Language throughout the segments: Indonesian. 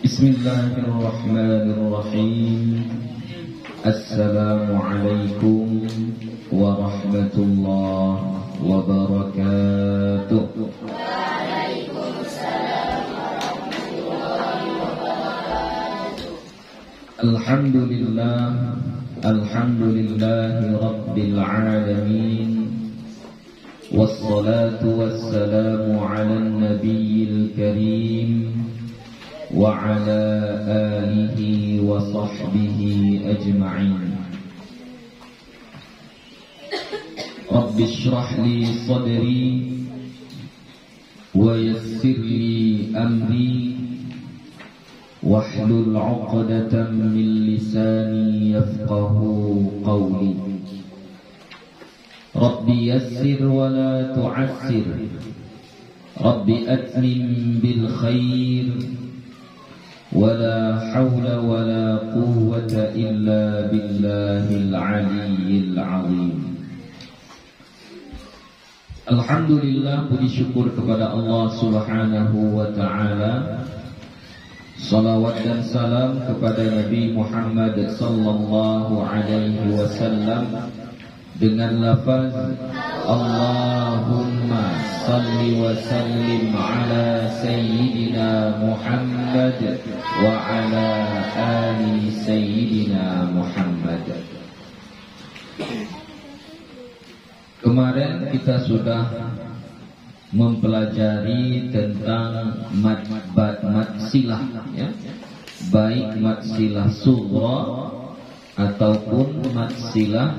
Bismillahirrahmanirrahim. Assalamualaikum warahmatullahi wabarakatuh. Waalaikumsalam warahmatullahi wabarakatuh. Alhamdulillahi rabbil alamin. Wassalatu wassalamu ala nabiyil karim wa ala alihi wa sahbihi ajma'in. Rabbi shrah li sadri wa yassir li amri wahlul 'uqdatam min lisani yafqahu qawli. Rabbi yassir wa la tu'assir, Rabbi atmim bil khair, wa la hawla wa la quwwata illa billahil aliyyil azim. Alhamdulillah, puji syukur kepada Allah Subhanahu wa ta'ala. Salawat dan salam kepada Nabi Muhammad sallallahu alaihi wasallam dengan lafaz Allahumma salli wa sallim ala sayyidina Muhammad wa ala ali sayyidina Muhammad. Kemarin kita sudah mempelajari tentang mad silah, ya, baik mad silah sughra ataupun mad silah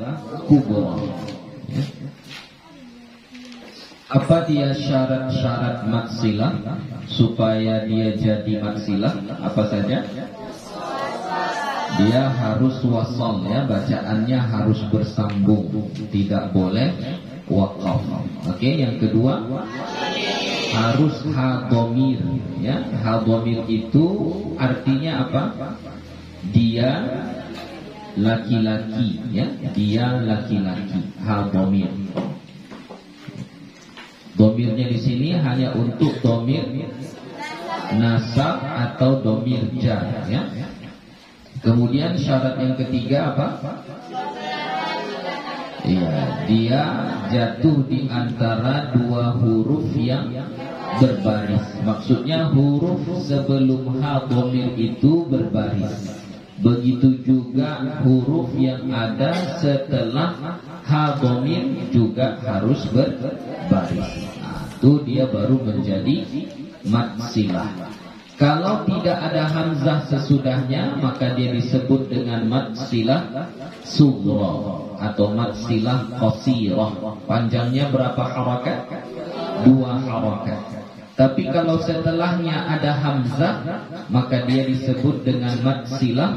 kubra, ya. Apa dia syarat-syarat mad silah supaya dia jadi mad silah? Apa saja? Dia harus wasal, ya, bacaannya harus bersambung, tidak boleh waqaf. Oke, yang kedua harus hadhamir, ya. Hadhamir itu artinya apa? Dia laki-laki, ya, dia laki-laki. Hadhamir. Dhamirnya di sini hanya untuk dhamir nasab atau dhamir jar, ya. Kemudian syarat yang ketiga apa? Iya, dia jatuh di antara dua huruf yang berbaris. Maksudnya huruf sebelum ha dhamir itu berbaris. Begitu juga huruf yang ada setelah ha dhamir juga harus berbaris. Nah, itu dia baru menjadi mad silah. Kalau tidak ada hamzah sesudahnya, maka dia disebut dengan mad silah sughra atau mad silah qasirah. Panjangnya berapa harakat? 2 harakat. Tapi kalau setelahnya ada hamzah, maka dia disebut dengan mad silah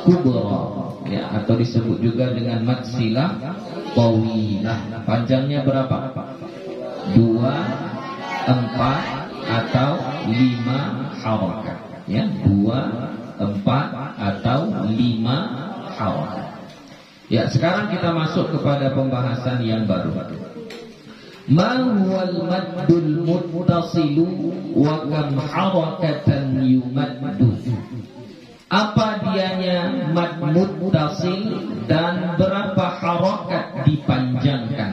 kubra, ya, atau disebut juga dengan mad silah tawilah. Panjangnya berapa? 2, 4 atau 5 harakat, ya, 2, 4 atau 5 harakat. Ya, sekarang kita masuk kepada pembahasan yang baru. Ma huwal maddul muttasilu wa kam harakatan yumaddu. Apa dianya mad muttasil dan berapa harakat dipanjangkan?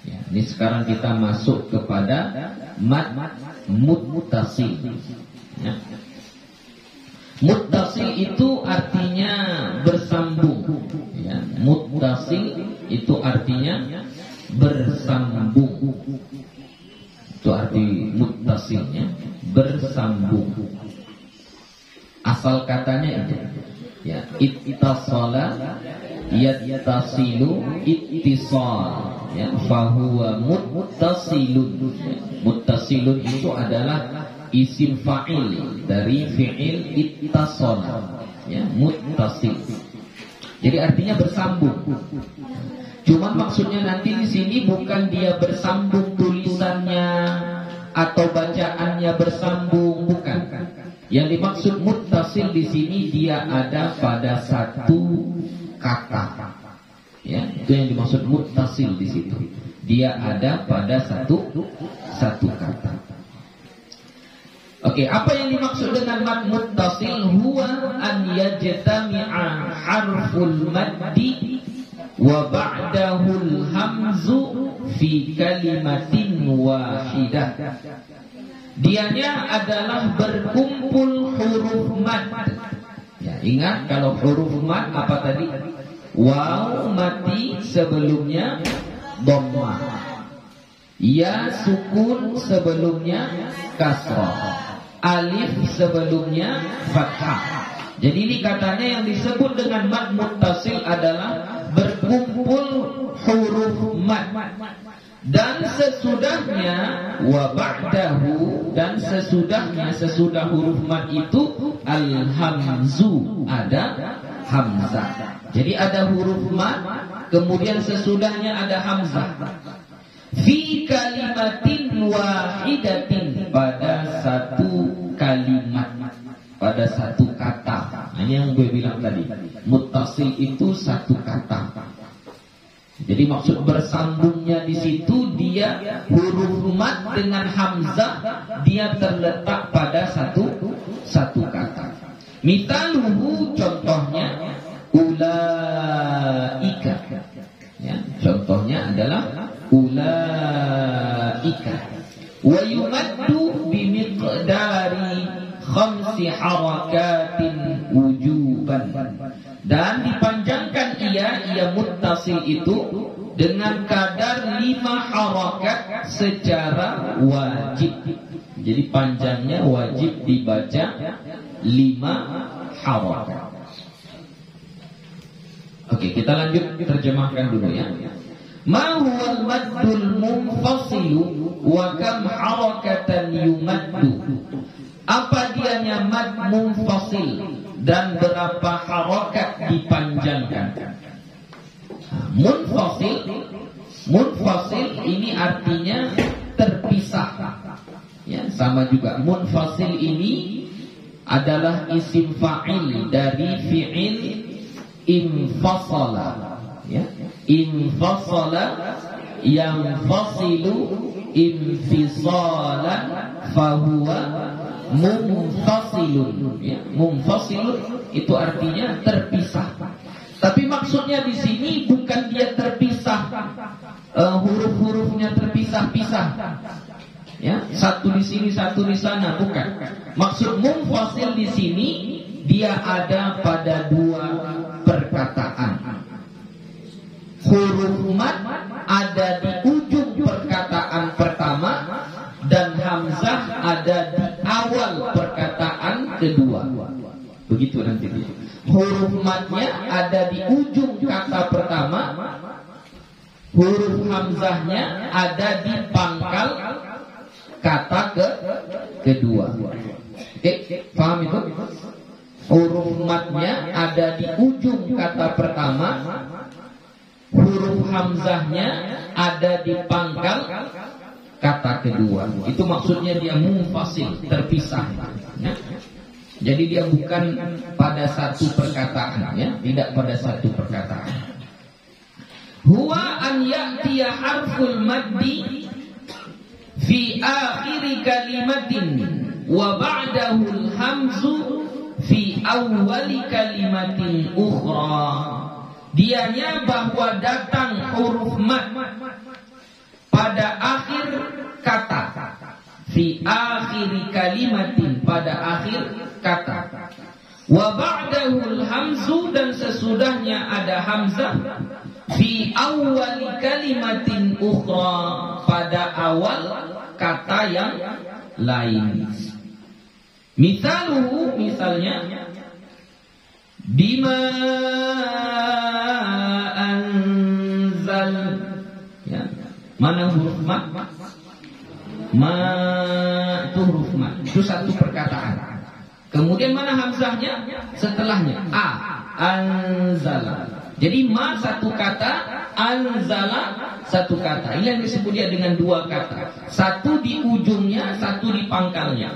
Ya, ini sekarang kita masuk kepada mad muttasil, ya. Muttasil itu artinya bersambung, ya. Muttasil itu artinya bersambung. Itu arti muttasilnya, bersambung. Asal katanya itu, ya, ittasala yattasilu ittisal, ya, fahuwa muttasilun. Muttasilun itu adalah isim fa'il dari fi'il ittasala, ya, muttasil. Jadi artinya bersambung. Cuma maksudnya nanti di sini bukan dia bersambung tulisannya atau bacaannya bersambung, bukan. Yang dimaksud muttasil di sini dia ada pada satu kata, ya, itu yang dimaksud muttasil di situ. Dia ada pada satu kata. Oke, apa yang dimaksud dengan mad muttasil? Huwa an yajtami'a harful maddi wa ba'dahul hamzu fi kalimatin wahidah. Dianya adalah berkumpul huruf mad. Ya, ingat kalau huruf mad apa tadi? Waw mati sebelumnya dhammah. Ya sukun sebelumnya kasrah. Alif sebelumnya fathah. Jadi ini katanya yang disebut dengan mad muttasil adalah berkumpul huruf mad. Dan sesudahnya wa ba'dahu, dan sesudahnya, sesudah huruf mad itu al-hamzu, ada hamzah. Jadi ada huruf mad, kemudian sesudahnya ada hamzah. Fi kalimatin wahidatin, pada satu kalimat, pada satu kata. Ini yang gue bilang tadi, muttasil itu satu kata. Jadi maksud bersambungnya di situ, dia huruf mad dengan hamzah, dia terletak pada satu kata. Mitaluhu, contohnya ulaika. Ya, contohnya adalah ulaika. Wa yumaddu bimiqdari khamsi harakatin wujuban. Dan dipanjangkan ia muttasil itu dengan kadar 5 harakat secara wajib. Jadi panjangnya wajib dibaca 5 harakat. Oke, kita lanjut terjemahkan dulu ya. Ma huwal maddul munfasilu wa kam harakatan yumaddu. Apa dianya mad munfasil dan berapa harakat dipanjangkan? Munfasil ini artinya terpisah. Ya, sama juga munfasil ini adalah isim fa'il dari fi'il infasala. Ya, infasala yanfasilu infisalan fahuwa munfasilun. Ya, munfasilun itu artinya terpisah. Tapi maksudnya di sini bukan dia terpisah, huruf-hurufnya terpisah-pisah. Ya, satu di sini, satu di sana, bukan. Maksud munfasil di sini dia ada pada 2 perkataan. Huruf mad ada di ujung perkataan pertama dan hamzah ada di awal perkataan kedua. Begitu nanti. Huruf madnya ada di ujung kata pertama, huruf hamzahnya ada di pangkal kata kedua. Oke, paham itu? Huruf madnya ada di ujung kata pertama, huruf hamzahnya ada di pangkal kata kedua. Itu maksudnya dia munfasil, terpisah. Ya. Jadi dia bukan pada satu perkataan, ya, tidak pada satu perkataan. Huwa an ya'tiya harful maddi fi akhir kalimatin wa ba'dahu al-hamzu fi awwali kalimatin ukhra. Dianya bahwa datang huruf mad pada akhir kata, fi akhir kalimatin, pada akhir kata, wa ba'dahul hamzu, dan sesudahnya ada hamzah, fi awwali kalimatin ukhra, pada awal kata yang lain. Misaluhu, misalnya, bima anzal. Ya. Mana huruf mad? Ma itu huruf mad. Itu satu perkataan. Kemudian mana hamzahnya? Setelahnya a, anzala. Jadi ma satu kata, anzala satu kata. Ini yang disebut dia dengan 2 kata. Satu di ujungnya, satu di pangkalnya.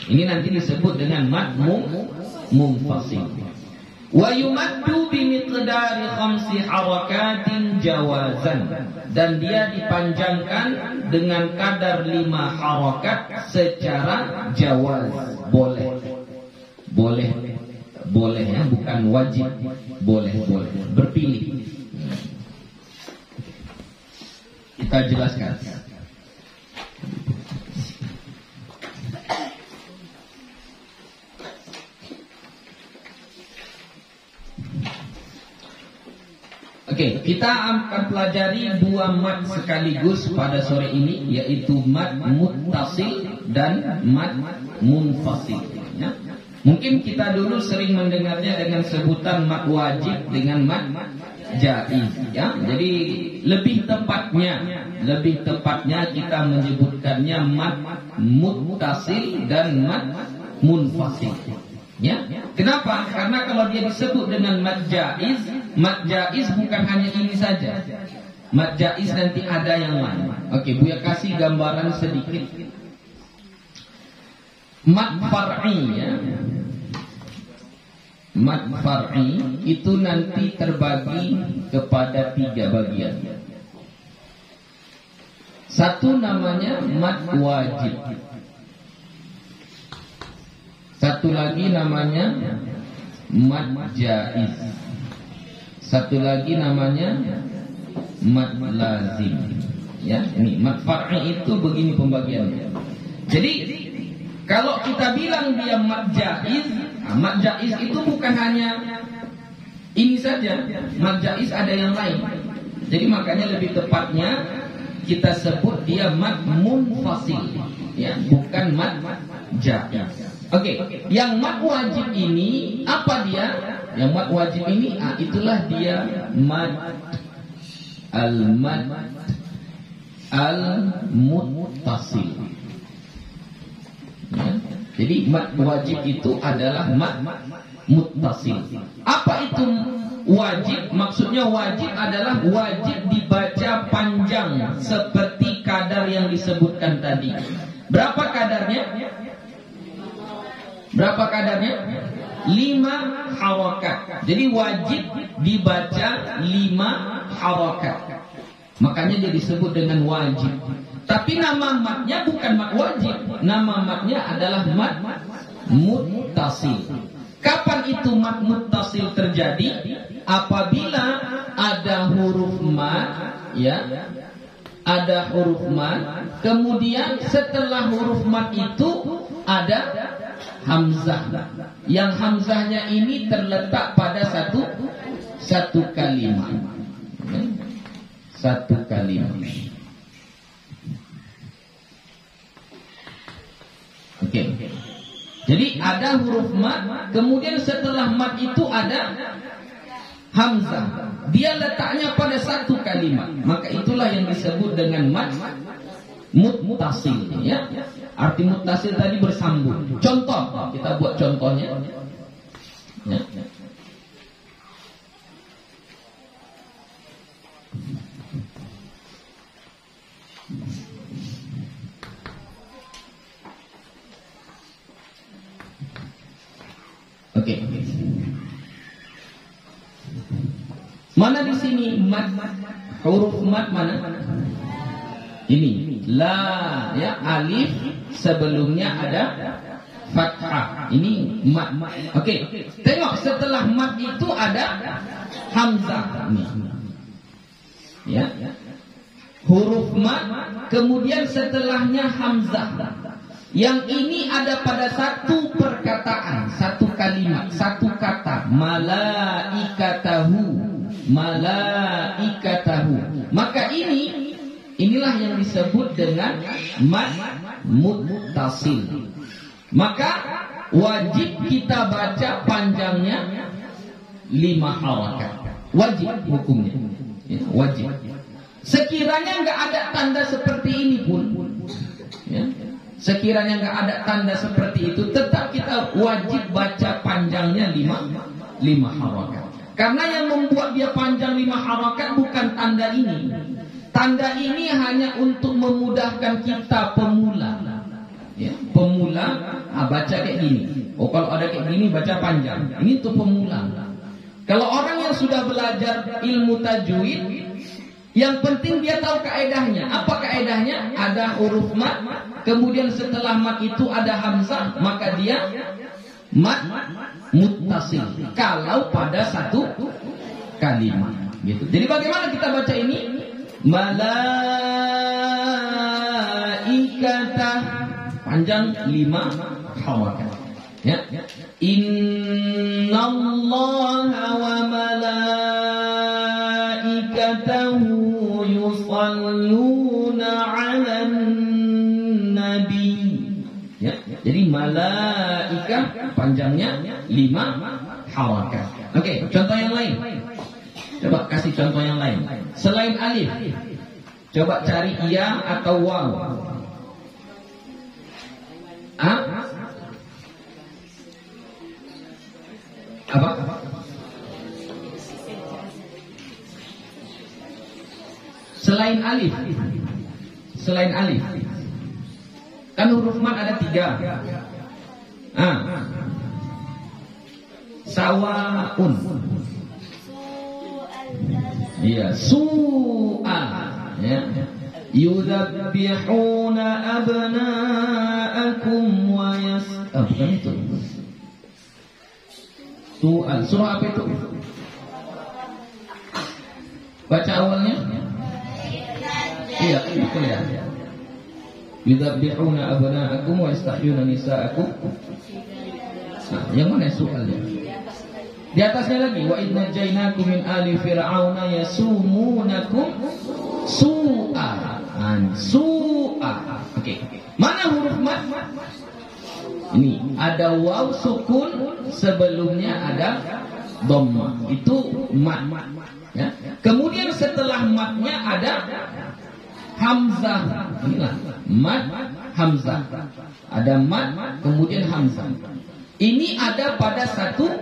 Ini nanti disebut dengan mad munfasil. Wa yumaddu bimiqdari 5 harakatin jawazan, dan dia dipanjangkan dengan kadar 5 harakat secara jawaz, boleh ya, bukan wajib, boleh berpilih. Kita jelaskan. Oke, kita akan pelajari 2 mad sekaligus pada sore ini, yaitu mad muttasil dan mad munfasil. Ya. Mungkin kita dulu sering mendengarnya dengan sebutan mad wajib dengan mad jaiz. Ya. Jadi lebih tepatnya kita menyebutkannya mad muttasil dan mad munfasil. Ya. Kenapa? Karena kalau dia disebut dengan mad jaiz bukan hanya ini saja. Mad jaiz nanti ada yang lain. Oke, Buya kasih gambaran sedikit. Mad far'i ya. Mad far'i itu nanti terbagi kepada 3 bagian. Satu namanya mad wajib. Satu lagi namanya mad jaiz. Satu lagi namanya mad lazim. Ya, ini mad far'i itu begini pembagiannya. Jadi kalau kita bilang dia mad jaiz itu bukan hanya ini saja. Mad jaiz ada yang lain. Jadi makanya lebih tepatnya kita sebut dia mad munfasil. Ya, bukan mad jaiz. Oke, yang mad wajib ini apa dia? Yang mad wajib ini, itulah dia mad al-muttasil. Ya, jadi mad wajib itu adalah mad muttasil. Apa itu wajib? Maksudnya wajib adalah wajib dibaca panjang seperti kadar yang disebutkan tadi. Berapa kadarnya? 5 harakat. Jadi wajib dibaca 5 harakat. Makanya dia disebut dengan wajib. Tapi nama madnya bukan mad wajib. Nama madnya adalah mad muttasil. Kapan itu mad muttasil terjadi? Apabila ada huruf mad, ya. Ada huruf mad, kemudian setelah huruf mad itu ada hamzah. Yang hamzahnya ini terletak pada satu kalimat. Satu kalimat. Oke. Jadi ada huruf mad, kemudian setelah mad itu ada hamzah. Dia letaknya pada satu kalimat. Maka itulah yang disebut dengan mad muttasil, ya. Arti muttasil tadi bersambung. Contoh, kita buat contohnya. Ya. Oke. Mana di sini mad? Huruf mad mana? Ini la, ya, alif sebelumnya ada fathah. Ini mad. Oke. Tengok setelah mad itu ada hamzah. Ini. Ya. Huruf mad, kemudian setelahnya hamzah. Yang ini ada pada satu perkataan, satu kalimat, satu kata. Malaikatahu. Maka inilah yang disebut dengan mad muttasil. Maka wajib kita baca panjangnya 5 harakat. Wajib hukumnya. Ya, wajib. Sekiranya nggak ada tanda seperti ini pun, ya, sekiranya nggak ada tanda seperti itu, tetap kita wajib baca panjangnya 5 harakat. Karena yang membuat dia panjang 5 harakat bukan tanda ini. Tanda ini hanya untuk memudahkan kita pemula. Ya, pemula baca kayak gini. Oh, kalau ada kayak gini baca panjang. Ini untuk pemula. Kalau orang yang sudah belajar ilmu tajwid, yang penting dia tahu kaedahnya. Apa kaedahnya? Ada huruf mat, kemudian setelah mat itu ada hamzah, maka dia mat muttasil. Kalau pada satu kalimat, gitu. Jadi bagaimana kita baca ini? Malaikata, panjang 5 harokat. Ya. Innallaha wa malaikatahu yusalluna 'alan nabi. Ya. Jadi malaikah panjangnya 5 harokat. Oke, contoh yang lain. Coba kasih contoh yang lain. Selain alif, coba cari ya atau waw. Apa? Selain alif. Selain alif. Kan huruf mat ada 3. Sawaun. Ya, su'a. Ya. Yudabbihuna abna'akum wa bukan itu. Su'al. Surah apa itu? Baca awalnya. Iya, betul ya. Yudabbihuna abna'akum wa yastahyuna nisa'akum. Nah, yang mana soalnya? Di atasnya lagi, wa idna jainakum min ali fir'auna yasumunakum su'a. Su'a. Oke. Mana huruf mat? Ini ada waw sukun, sebelumnya ada dhamma. Itu mat. Ya. Kemudian setelah matnya ada hamzah. Inilah mat hamzah. Ada mat kemudian hamzah. Ini ada pada satu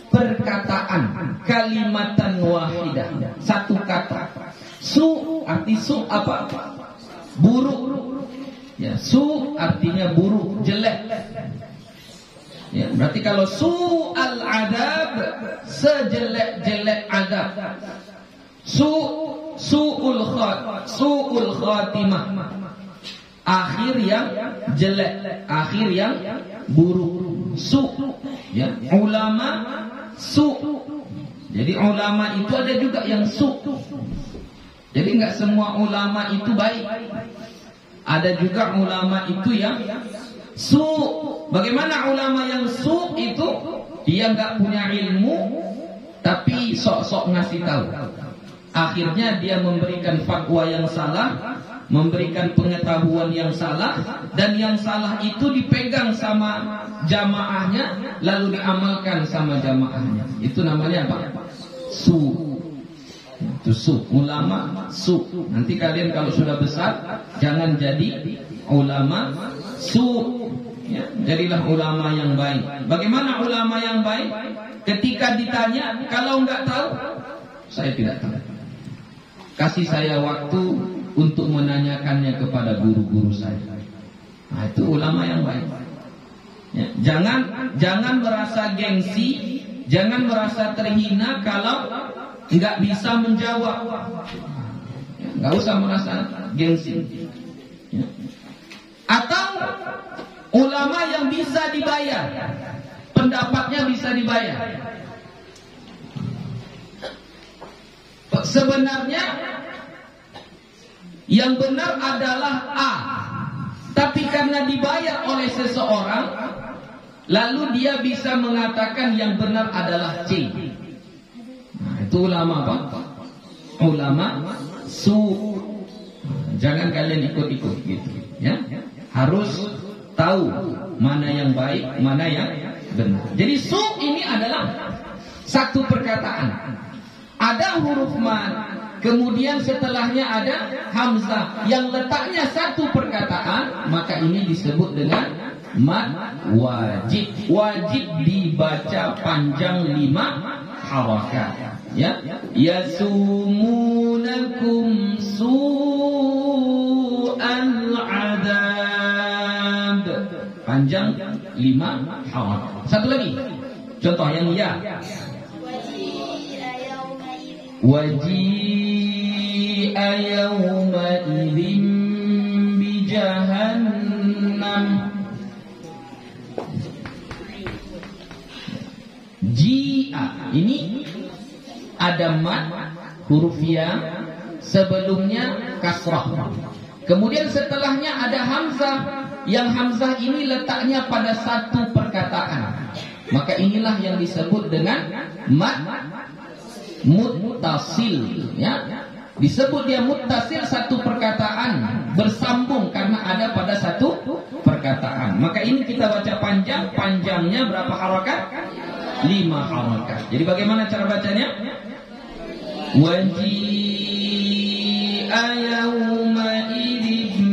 perkataan, kalimatan wahidah, satu kata. Su arti su apa? Buruk. Ya, su artinya buruk, jelek. Ya, berarti kalau su al adab, sejelek-jelek adab. Suul khatimah, akhir yang jelek, akhir yang buruk. Su, ya, ulama su. Jadi ulama itu ada juga yang su. Jadi enggak semua ulama itu baik. Ada juga ulama itu yang su. Bagaimana ulama yang su itu? Dia enggak punya ilmu, tapi sok-sok ngasih tahu. Akhirnya dia memberikan fatwa yang salah, memberikan pengetahuan yang salah, dan yang salah itu dipegang sama jamaahnya, lalu diamalkan sama jamaahnya. Itu namanya apa? Su. Itu su. Ulama su. Nanti kalian kalau sudah besar, jangan jadi ulama su. Ya, jadilah ulama yang baik. Bagaimana ulama yang baik? Ketika ditanya, kalau enggak tahu, saya tidak tahu. Kasih saya waktu untuk menanyakannya kepada guru-guru saya. Nah, itu ulama yang baik. Ya, jangan merasa gengsi, jangan merasa terhina kalau nggak bisa menjawab. Ya, nggak usah merasa gengsi. Ya. Atau ulama yang bisa dibayar, pendapatnya bisa dibayar. Sebenarnya yang benar adalah A, tapi karena dibayar oleh seseorang, lalu dia bisa mengatakan yang benar adalah C. Nah, itu ulama apa? Ulama su. Jangan kalian ikut-ikut gitu, ya. Harus tahu mana yang baik, mana yang benar. Jadi su ini adalah satu perkataan. Ada huruf mat, kemudian setelahnya ada hamzah yang letaknya satu perkataan, maka ini disebut dengan mat wajib. Wajib dibaca panjang 5 harakat. Ya, yasumunakum su'al adab, panjang 5 harakat. Satu lagi, contoh yang ya. waji'a yawma idzin bi jahannam. Ji'a ini ada mat huruf ya, sebelumnya kasrah. Kemudian setelahnya ada hamzah, yang hamzah ini letaknya pada satu perkataan. Maka inilah yang disebut dengan mat muttasil, ya. Disebut dia muttasil, satu perkataan bersambung karena ada pada satu perkataan. Maka ini kita baca panjang, panjangnya berapa harakat? 5 harakat. Jadi bagaimana cara bacanya? Waji'a yawma idzin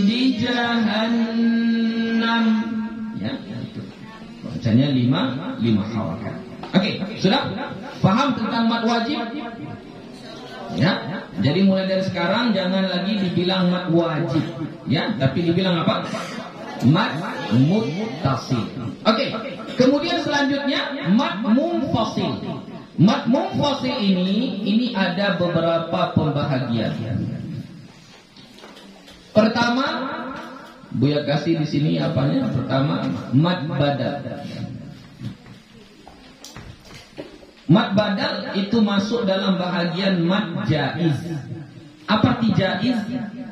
bi jahannam. Ya, itu. Bacanya 5 harakat. Oke, sudah? Paham tentang mad wajib? Ya, jadi mulai dari sekarang jangan lagi dibilang mad wajib, ya, tapi dibilang apa? Mad muttasil. Oke. Kemudian selanjutnya mad munfasil. Mad munfasil ini ada beberapa pembahagian. Pertama, Buya kasih di sini apanya? Pertama, mad badal. Mad badal itu masuk dalam bahagian mad jaiz. Apa arti jaiz?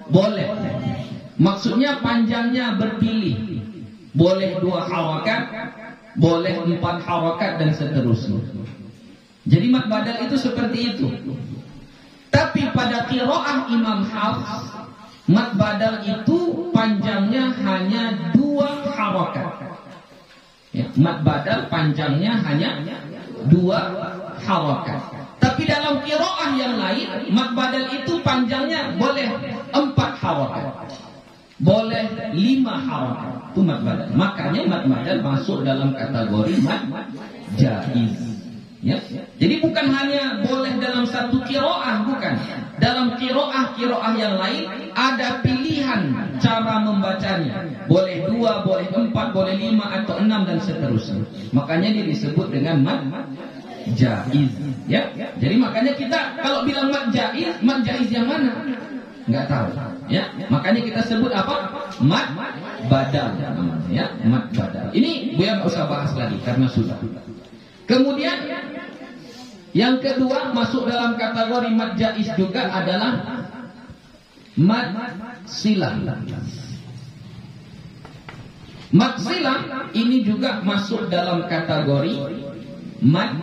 Boleh. Maksudnya panjangnya berpilih. Boleh 2 harakat, boleh 4 harakat dan seterusnya. Jadi mad badal itu seperti itu. Tapi pada qiraah Imam Hafs, mad badal itu panjangnya hanya 2 harakat. Ya, mad badal panjangnya hanya 2 harakat. Tapi dalam qiraah yang lain, mad badal itu panjangnya boleh 4 harakat. Boleh 5 harakat. Itu mad badal. Makanya mad badal masuk dalam kategori mad jaiz. Ya. Jadi bukan hanya boleh dalam satu qiraah, bukan. Dalam qiraah yang lain ada pilihan cara membacanya. Boleh 2, boleh 4, boleh 5 atau 6 dan seterusnya. Makanya dia disebut dengan mad jaiz. Ya. Jadi makanya kita kalau bilang mad jaiz yang mana? Enggak tahu. Ya. Makanya kita sebut apa? Mad badal. Ya, mad badal. Ini Buya enggak usah bahas lagi karena sudah. Kemudian yang kedua masuk dalam kategori mad jaiz juga adalah mad silah. Mad silah ini juga masuk dalam kategori mad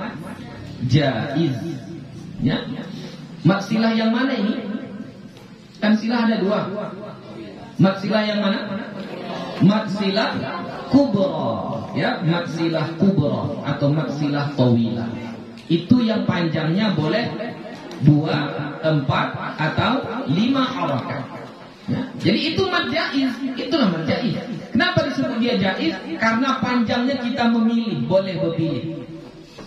jaiz. Ya. Mad silah yang mana ini? Kan silah ada 2. Mad silah yang mana? Mad silah kubra, ya, mad silah kubra atau mad silah tawilah. Itu yang panjangnya boleh 2, 4 atau 5 harakat. Ya. Jadi itu mad jaiz, itulah mad jaiz. Kenapa disebut dia jaiz? Karena panjangnya kita memilih, boleh berpilih.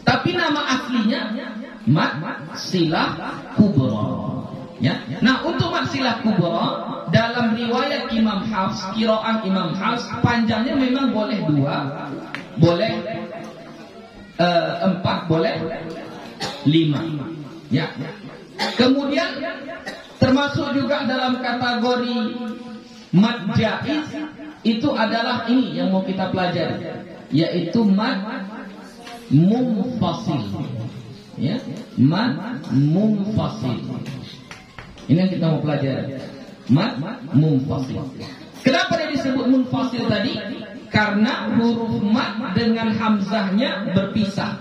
Tapi nama aslinya mad silah kubra. Ya. Nah, untuk mad silah kubra dalam riwayat Imam Hafs, qiraah Imam Hafs, panjangnya memang boleh 2, boleh 4, boleh 5. Ya. Kemudian termasuk juga dalam kategori mad jaiz itu adalah ini yang mau kita pelajari, yaitu mad munfasil. Ya, mad munfasil. Ini yang kita mau pelajari. Mad munfasil. Kenapa dia disebut munfasil tadi? Karena huruf mad dengan hamzahnya berpisah.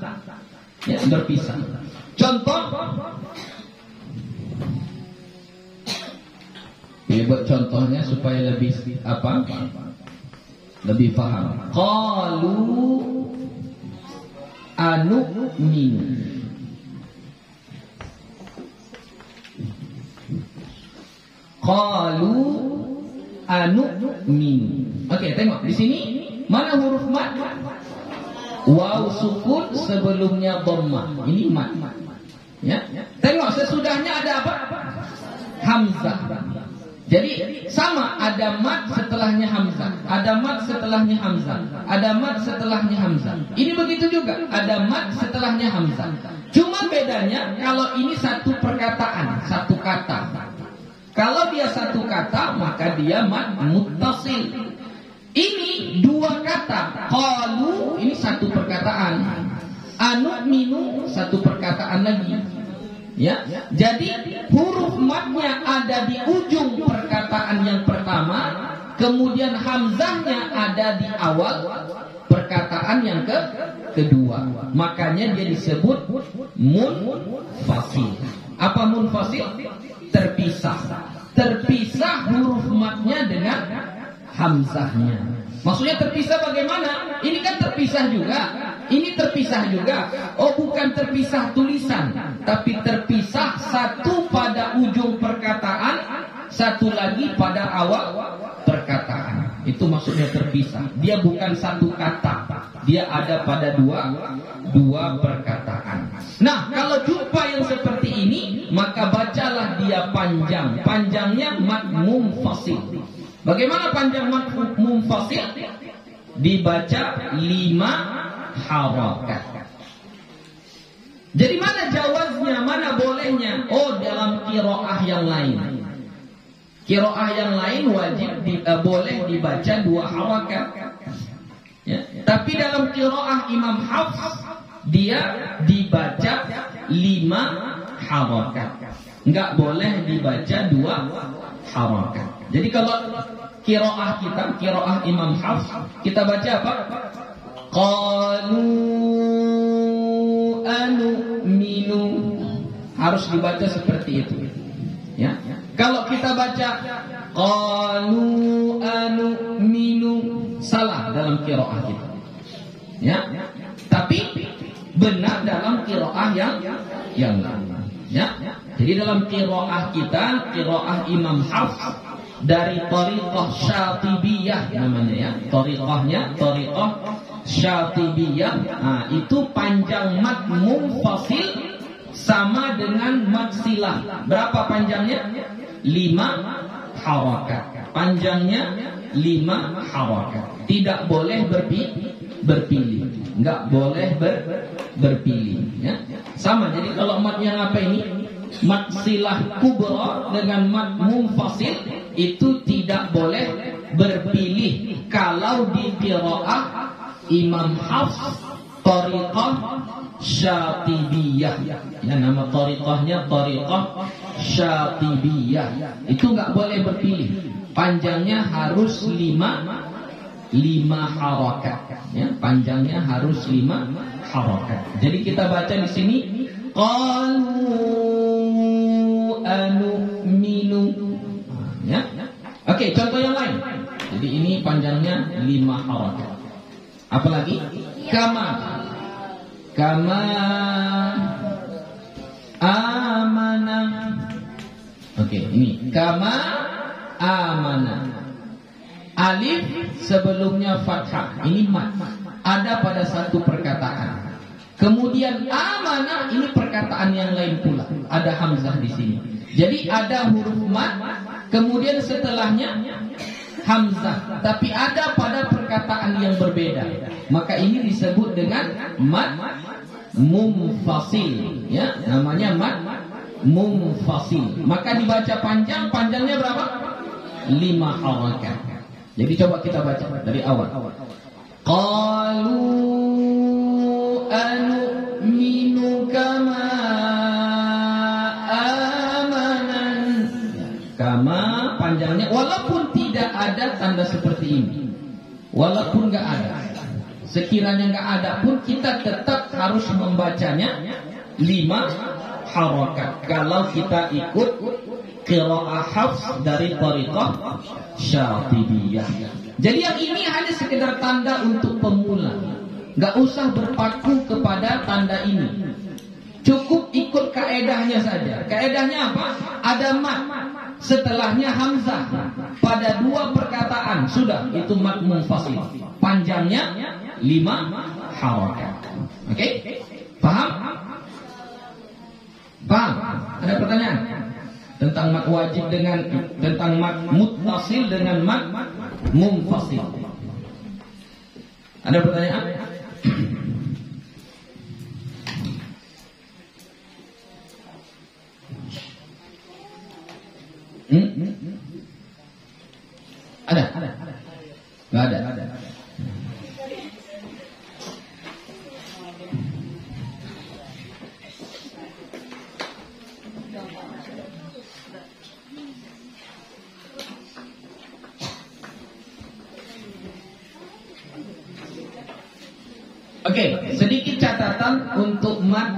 Ya, berpisah. Contoh, ini buat contohnya supaya lebih apa? Lebih paham. Qalu anu'min. Qalu anu'min. Oke, tengok di sini mana huruf mad? Waw sukun sebelumnya dhammah. Ini mad. Ya. Tengok sesudahnya ada apa? Hamzah. Jadi sama, ada mat setelahnya hamzah, ada mat setelahnya hamzah, ada mat setelahnya hamzah. Ini begitu juga, ada mat setelahnya hamzah. Cuma bedanya kalau ini satu perkataan, satu kata. Kalau dia satu kata maka dia mat muttasil. Ini dua kata. Qalu ini satu perkataan. Anu'minu satu perkataan lagi. Ya, jadi huruf matnya ada di ujung perkataan yang pertama, kemudian hamzahnya ada di awal perkataan yang kedua. Makanya dia disebut munfasil. Apa munfasil? Terpisah. Terpisah huruf matnya dengan hamzahnya. Maksudnya terpisah bagaimana? Ini kan terpisah juga. Ini terpisah juga. Oh, bukan terpisah tulisan, tapi terpisah satu pada ujung perkataan, satu lagi pada awal perkataan. Itu maksudnya terpisah. Dia bukan satu kata. Dia ada pada dua perkataan. Nah, kalau jumpa yang seperti ini, maka bacalah dia panjang. Panjangnya mad munfasil. Bagaimana panjang mad munfasil? Dibaca 5 harakat. Jadi mana jawaznya, mana bolehnya? Oh, dalam qiraah yang lain. Qiraah yang lain wajib boleh dibaca 2 harakat. Ya. Tapi dalam qiraah Imam Hafs dia dibaca 5 harakat. Enggak boleh dibaca 2 harakat. Jadi kalau qiraah kita, qiraah Imam Hafs, kita baca apa? Qalu anu'minu. Harus dibaca seperti itu. Ya. Kalau kita baca qalu anu'minu, salah dalam qiraah kita. Ya. Tapi benar dalam qiraah yang lain. Ya. Jadi dalam qiraah kita, qiraah Imam Hafs dari Thariqah Syatibiyah namanya ya. Thariqahnya Thariqah Syatibiyah. Nah, itu panjang mad munfasil sama dengan mad silah. Berapa panjangnya? 5 harakat. Panjangnya 5 harakat. Tidak boleh berpilih. Enggak boleh berpilih ya. Sama, jadi kalau madnya apa ini? Mad silah kubra dengan mad munfasil itu tidak boleh berpilih. Kalau di qiraah Imam Hafs Thariqah Syatibiyah, ya, nama thariqahnya Thariqah Syatibiyah, itu enggak boleh berpilih. Panjangnya harus 5 harakat ya. Panjangnya harus 5 harakat. Jadi kita baca di sini qalu anu'minu ya. Oke, contoh yang lain. Jadi ini panjangnya 5 harakat. Apalagi? Kama amana. Oke, ini kama amana. Alif sebelumnya fathah. Ini mat. Ada pada satu perkataan. Kemudian amanah ini perkataan yang lain pula. Ada hamzah di sini. Jadi ada huruf mat, kemudian setelahnya hamzah. Tapi ada pada perkataan yang berbeda. Maka ini disebut dengan mat munfasil. Ya, namanya mat munfasil. Maka dibaca panjang. Panjangnya berapa? 5 harakat. Jadi coba kita baca dari awal. Qalu anu'minu kama amanan. Kama panjangnya walaupun tidak ada tanda seperti ini. Walaupun enggak ada. Sekiranya enggak ada pun kita tetap harus membacanya 5 harakat. Kalau kita ikut qiraah Hafs dari Thariqah Syatibiyah. Jadi yang ini hanya sekedar tanda untuk pemula. Enggak usah berpaku kepada tanda ini. Cukup ikut kaedahnya saja. Kaedahnya apa? Ada mat, setelahnya hamzah pada 2 perkataan. Sudah, itu mat munfasil. Panjangnya 5 harakat. Oke? Paham? Paham? Ada pertanyaan? tentang mat wajib tentang mat muttasil dengan mat munfasil. Ada pertanyaan? Ada? Nggak ada. Oke, sedikit catatan untuk mat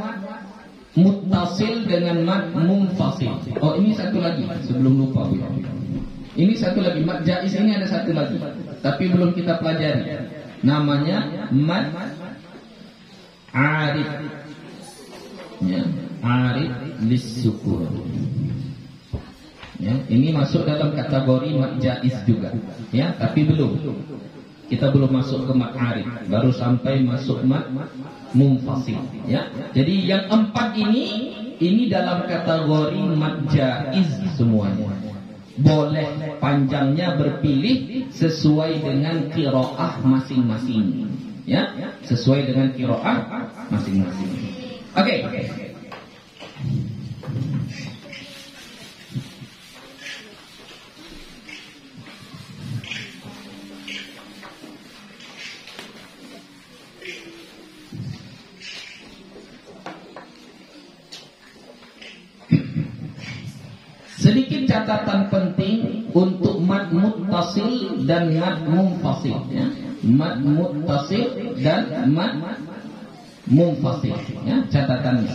muttasil dengan mat munfasil. Oh, ini satu lagi sebelum lupa. Ini satu lagi, mat jaiz ini ada satu lagi, tapi belum kita pelajari. Namanya mat arid. Ya, arid lis-sukun. Ya, ini masuk dalam kategori mat jaiz juga. Ya, tapi belum. Kita belum masuk ke mat arid, baru sampai masuk mat munfasil. Ya, jadi yang 4 ini dalam kategori mat jaiz semuanya. Boleh panjangnya berpilih sesuai dengan qiraah masing-masing. Ya, sesuai dengan qiraah masing-masing. Oke. Sedikit catatan penting untuk mad muttasil dan mad munfasil, ya. Mad muttasil dan mad munfasil, ya, catatannya.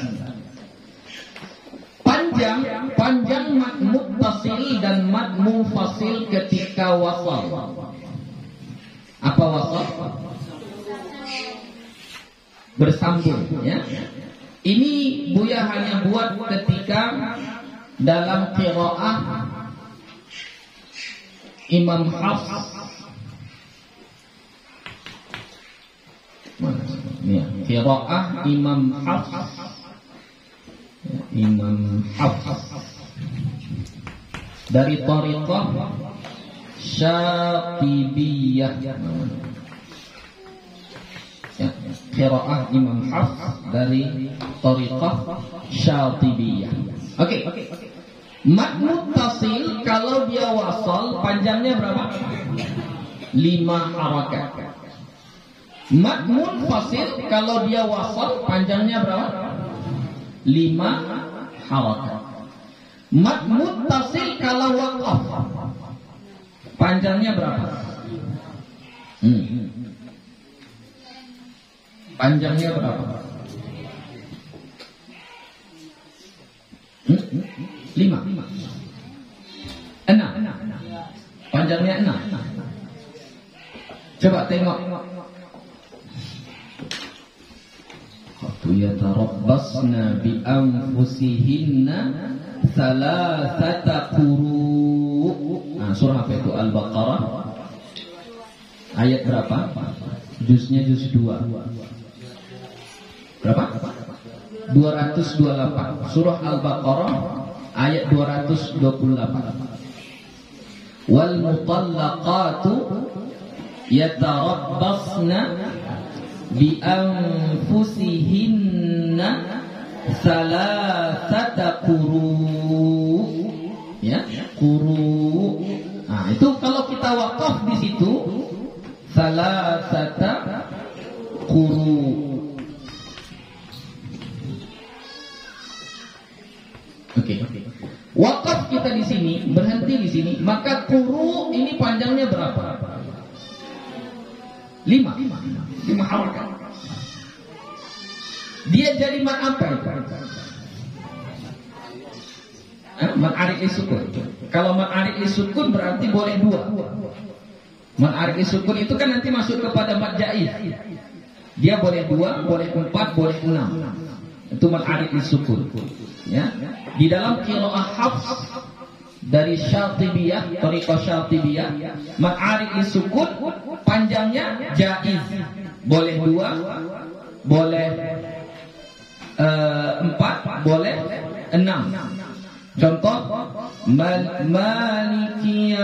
Panjang mad muttasil dan mad munfasil ketika wasal. Apa wasal? Bersambung, ya. Ini Buya hanya buat ketika dalam qiraah Imam Hafs. Ya, qiraah Imam Hafs. Ya, Imam Hafs dari thariqah Syatibiyah. Ya, qiraah Imam Hafs dari thariqah Syatibiyah. Oke. Mad muttasil kalau dia wasal panjangnya berapa? 5 harakat. Mad munfasil kalau dia wasal panjangnya berapa? 5 harakat. Mad muttasil kalau waqaf panjangnya berapa? Panjangnya berapa? 5. 6. Panjangnya 6. Coba tengok. Yatarabbasna bi anfusihinna thalathata quru'. Nah, surah apa itu? Al-Baqarah. Ayat berapa? Juznya juz 2. Berapa? 228. Surah Al-Baqarah ayat 228. Wal mutallaqatu yatarabbasna bi anfusihinna thalathata quru'. Ya, quru'. Nah, itu kalau kita wakaf di situ thalathata quru'. Oke. Wakaf kita di sini, berhenti di sini, maka quru ini panjangnya berapa? 5 harakat. Dia jadi mad apa itu? Mad arid sukun. Kalau mad arid sukun berarti boleh 2. Mad arid sukun itu kan nanti masuk kepada mad jaiz. Dia boleh 2, boleh 4, boleh 6. Itu mad arid sukun. Ya. Di dalam qiraah Hafs dari Syatibiyah, thariqah Syatibiyah, mad arid sukun panjangnya jaiz. Boleh 2, boleh 4, boleh 6. Contoh maliki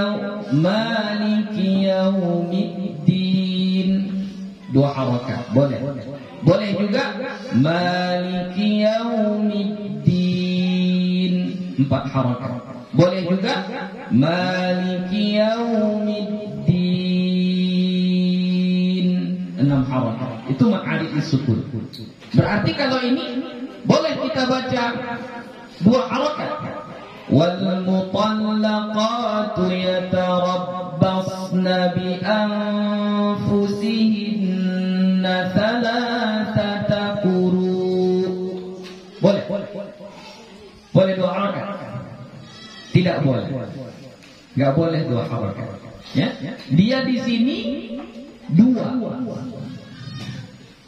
yaumiddin, 2 harakat boleh. Boleh juga maliki yaumiddin, 4 harakat. Boleh juga maliki yaumiddin, 6 harakat. Itu ma'arif sukun. Berarti kalau ini boleh kita baca 2 harakat. Wal mutallaqatu yatarabbasna bi anfusihinna thalathata quru. Boleh. Boleh 2 harakat? Tidak boleh. Enggak boleh 2 harakat. Ya? Dia di sini 2.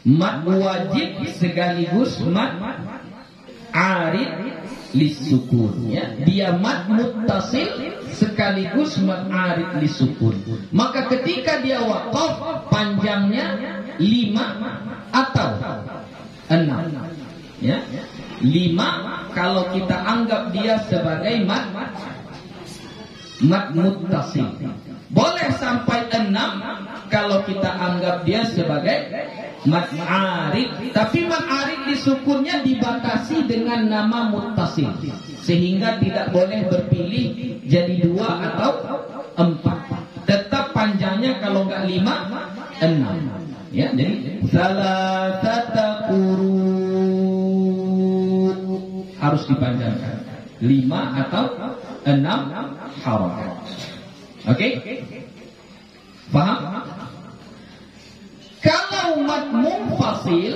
Mad wajib sekaligus mad arid lisukun, ya. Dia mad muttasil sekaligus mad arid lisukun. Maka ketika dia waqaf panjangnya 5 atau 6, ya. 5 kalau kita anggap dia sebagai mad muttasil. Boleh sampai 6 kalau kita anggap dia sebagai mad arid, tapi mad arid disukunnya dibatasi dengan nama muttasil, sehingga tidak boleh berpilih jadi 2 atau 4. Tetap panjangnya kalau enggak 5, 6. Ya, jadi salasata quru harus dipanjangkan 5 atau 6 harakat. Oke? Paham? Kalau mad munfasil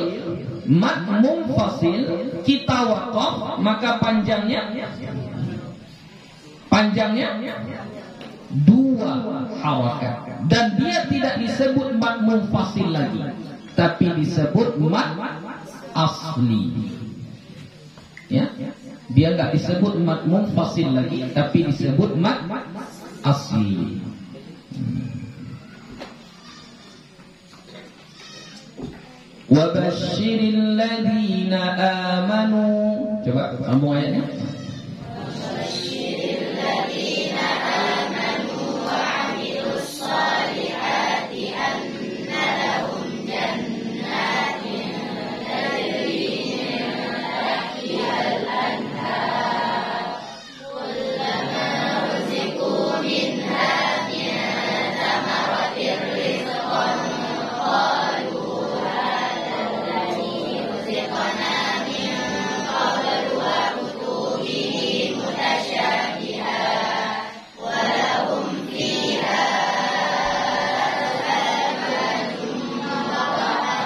kita waqaf, maka panjangnya 2 harakat, dan dia tidak disebut mad munfasil lagi, tapi disebut mad asli. Ya, dia enggak disebut mad munfasil lagi, tapi disebut mad asli. Wa basyiril ladzina amanu. Coba sambung ayatnya. Basyiril ladzina amanu wa 'amilus shalihati anna lahum jannatin tajri min tahtiha al-anhar kullama ruziqu minha min thamaratir rizqan qalu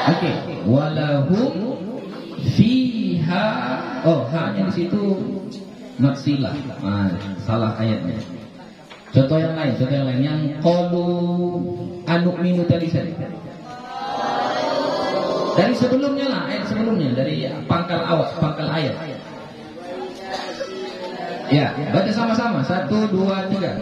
Oke, walahum fiha. Oh, hanya di situ maksilah. Salah ayatnya. Contoh yang lain, yang qalu anu'minu tadi saya. Dari sebelumnya lah, ayat sebelumnya, dari pangkal ayat. Ya, baca sama-sama. 1, 2, 3.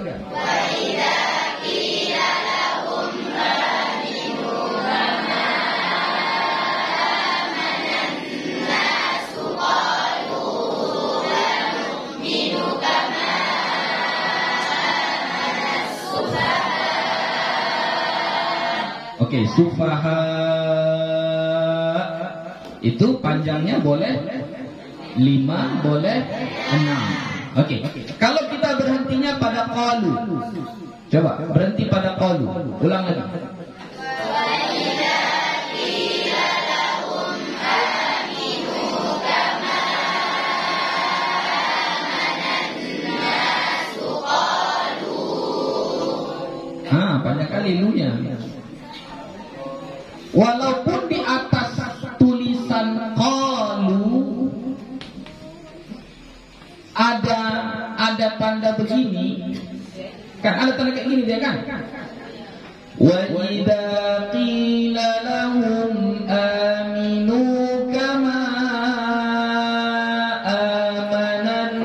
Oke, sufaha itu panjangnya boleh 5, boleh 6. Oke. Kalau kita berhentinya pada qalu, coba berhenti pada qalu. Ulang lagi. Banyak kali lunya. Walaupun di atas tulisan qalu ada tanda begini, kan ada tanda kayak gini dia kan? Wa idza qila lahum aminu kama amanan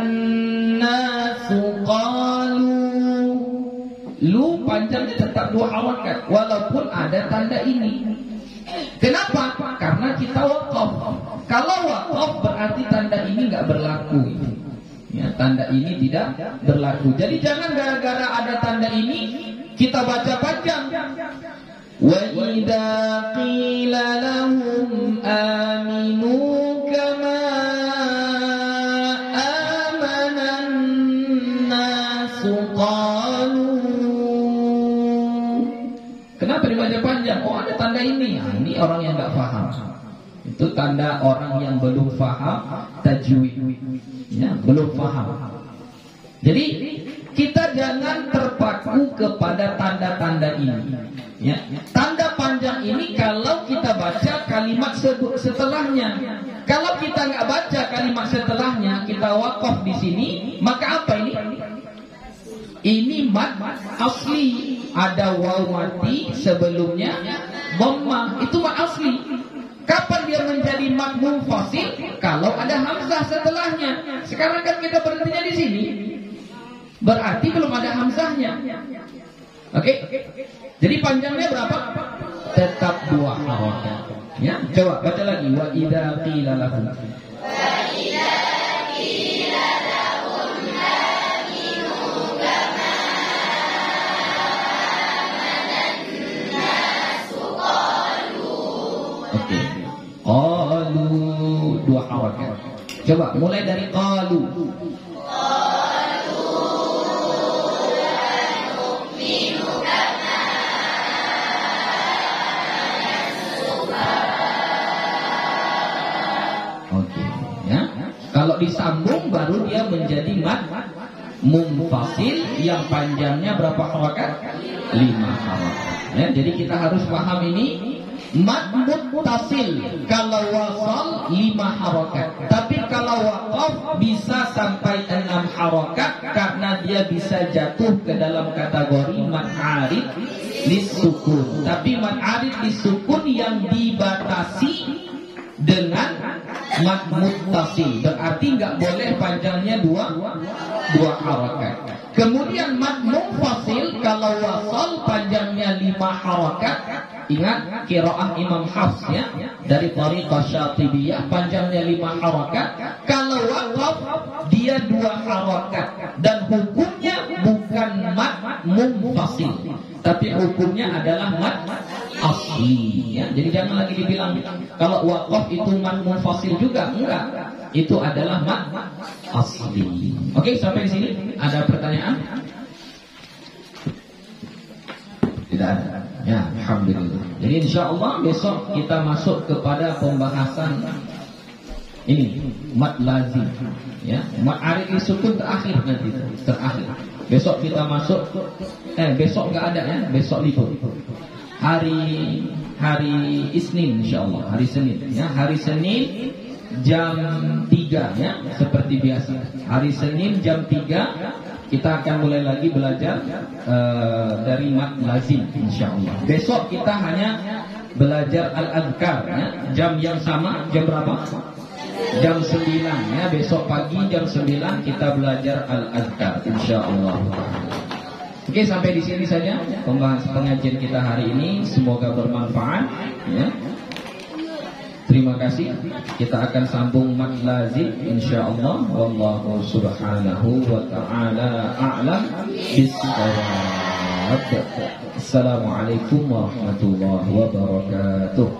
nasu qalu. Lu panjangnya tetap 2 harakat walaupun ada tanda ini. Kenapa? Karena kita waqaf. Kalau waqaf berarti tanda ini nggak berlaku. Ya, tanda ini tidak berlaku. Jadi jangan gara-gara ada tanda ini kita baca panjang. Wa idza qila lahum aminu kama amanan nasu qalu. Kenapa dibaca panjang? Oh, ada tanda ini. Nah, ini orang yang enggak paham. Itu tanda orang yang belum paham tajwid. Ya, belum paham. Jadi kita jangan terpaku kepada tanda-tanda ini. Ya, tanda panjang ini kalau kita baca kalimat setelahnya. Kalau kita nggak baca kalimat setelahnya, kita wakaf di sini, maka apa ini? Ini mad asli. Ada waw mati sebelumnya dhammah. Itu mad asli. Kapan dia menjadi mad munfasil? Kalau ada hamzah setelahnya. Sekarang kan kita berhentinya di sini. Berarti belum ada hamzahnya. Oke? Jadi panjangnya berapa? Tetap 2 harakat. Ya, coba baca lagi. Wa idza qila lahum. Wa idza qila lahum aminu kama amanan nasu qalu. Oke. Qalu 2 harakat. Coba mulai dari qalu. Kalau disambung baru dia menjadi mad munfasil yang panjangnya berapa harakat? 5 harakat. Ya, jadi kita harus paham ini mad muttasil kalau wasal 5 harakat. Tapi kalau waqaf bisa sampai 6 harakat karena dia bisa jatuh ke dalam kategori mad arid lisukun. Tapi mad arid lisukun yang dibatasi dengan mad muttasil, berarti nggak boleh panjangnya 2 harakat. Kemudian mad munfasil kalau wasal panjangnya 5 harakat. Ingat qiraah Imam Hafs ya, dari Thariqah Syatibiyah panjangnya 5 harakat. Kalau waqaf dia 2 harakat dan hukumnya bukan mad munfasil, tapi hukumnya adalah mad asli ya. Jadi jangan lagi dibilang kalau waqaf itu mad munfasil juga, enggak. Itu adalah mad asli. Oke, sampai di sini ada pertanyaan? Tidak ada. Ya, alhamdulillah. Jadi insyaallah besok kita masuk kepada pembahasan ini mad lazim ya. Mad arid sukun terakhir nanti, terakhir. Besok kita masuk besok enggak ada ya, besok libur. Hari Isnin insyaallah, hari Senin ya. Hari Senin jam 3 ya, seperti biasa. Hari Senin jam 3 kita akan mulai lagi belajar dari mad lazim insyaallah. Besok kita hanya belajar al-adhkar ya. Jam yang sama, jam berapa? Jam 9 ya. Besok pagi jam 9 kita belajar al-adhkar insyaallah. Oke, sampai di sini saja pengajian kita hari ini. Semoga bermanfaat ya. Terima kasih. Kita akan sambung mad lazim insyaallah. Wallahu subhanahu wa ta'ala a'lam bis-shawab. Assalamualaikum warahmatullahi wabarakatuh.